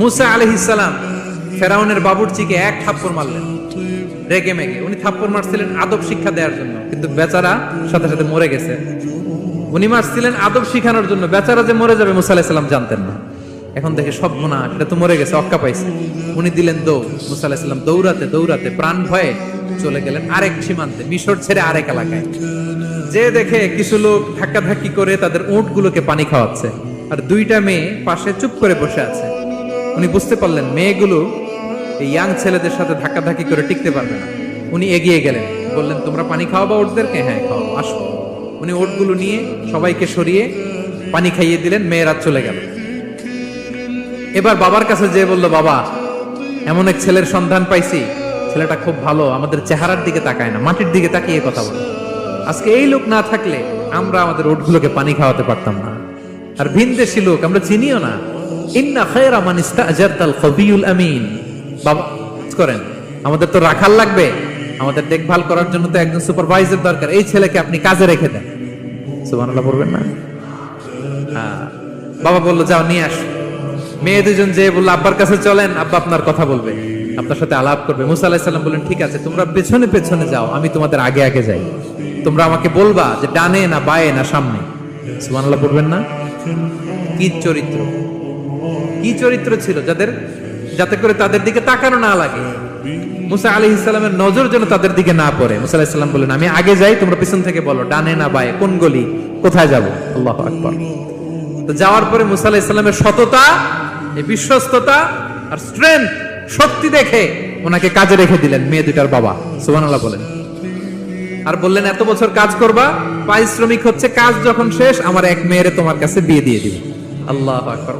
মুসা আলাইহিস সালাম ফেরাউনের বাবুর্চিকে এক থাপ্পড় মারলেন রেগে মেগে। উনি থাপ্পড় মারছিলেন আদব শিক্ষা দেওয়ার জন্য, কিন্তু বেচারা সাথে সাথে মরে গেছে। উনি মারছিলেন আদব শিখানোর জন্য, বেচারা যে মরে যাবে মুসা আলাইহিস সালাম জানতেন না। এখন দেখে সর্বনাশ, এটা তো মরে গেছে, অক্কা পাইছে। উনি দিলেন দৌড়। মুসা আলাইহিস সালাম দৌড়াতে দৌড়াতে প্রাণ ভয়ে চলে গেলেন আরেক সীমান্তে, মিশর ছেড়ে আরেক এলাকায়। যে দেখে কিছু লোক ধাক্কাধাক্কি করে তাদের উটগুলোকে পানি খাওয়াচ্ছে, আর দুইটা মেয়ে পাশে চুপ করে বসে আছে। উনি বুঝতে পারলেন মেয়েগুলো এই ইয়াং ছেলেদের সাথে ধাক্কাধাক্কি করে টিকতে পারবে না। উনি এগিয়ে গেলেন, বললেন তোমরা পানি খাওয়াবা উটদেরকে? হ্যাঁ খাওয়াবো, আসো। উনি উটগুলো নিয়ে সবাইকে সরিয়ে পানি খাইয়ে দিলেন, মেয়েরা চলে গেল। এবার বাবার কাছে যেয়ে বলল, বাবা এমন এক ছেলের সন্ধান পাইছি, ছেলেটা খুব ভালো, আমাদের চেহারার দিকে তাকায় না, মাটির দিকে তাকিয়ে কথা বলে। আজকে এই লোক না থাকলে আমরা আমাদের উটগুলোকে পানি খাওয়াতে পারতাম না। আর ভিনদেশী লোক, আমরা চিনিও না। ইন্না খায়রা মান ইস্তাজারতাল কবিয়ুল আমিন। বাবা করেন, আমাদের তো রাখাল লাগবে, আমাদের দেখভাল করার জন্য তো একজন সুপারভাইজার দরকার, এই ছেলেকে আপনি কাজে রেখে দেন। সুবহানাল্লাহ পড়বেন না? হ্যাঁ। বাবা বললো যাও নিয়ে আস। মেয়ে দুজন যে বললো আব্বার কাছে চলেন, আব্বা আপনার কথা বলবে, আপনার সাথে আলাপ করবে। মুসা আলাইহিস সালাম বললেন ঠিক আছে, তোমরা পেছনে পেছনে যাও, আমি তোমাদের আগে আগে যাই। তোমরা আমাকে বলবা যে ডানে না বায়ে না সামনে। সুবহানাল্লাহ পড়বেন না? কি চরিত্র, কি চরিত্র ছিল যাতে করে তাদের দিকে তাকানো না লাগে। মুসা আলাইহিস সালামের নজর যেন তাদের দিকে না পড়ে। মুসা আলাইহিস সালাম বললেন আমি আগে যাই, তোমরা পিছন থেকে বলো ডানে না বায়ে, কোন গলি, কোথায় যাব। আল্লাহু আকবার। তো যাওয়ার পরে মুসা আলাইহিস সালামের সততা, এই বিশ্বস্ততা আর স্ট্রেংথ, শক্তি দেখে ওনাকে কাজে রেখে দিলেন মেয়ে দুটার বাবা। সুবহানাল্লাহ বলেন। আর বললেন এত বছর কাজ করবা, পারিশ্রমিক হচ্ছে কাজ যখন শেষ আমার এক মেয়েরে তোমার কাছে বিয়ে দিয়ে দিবে। আল্লাহু আকবার।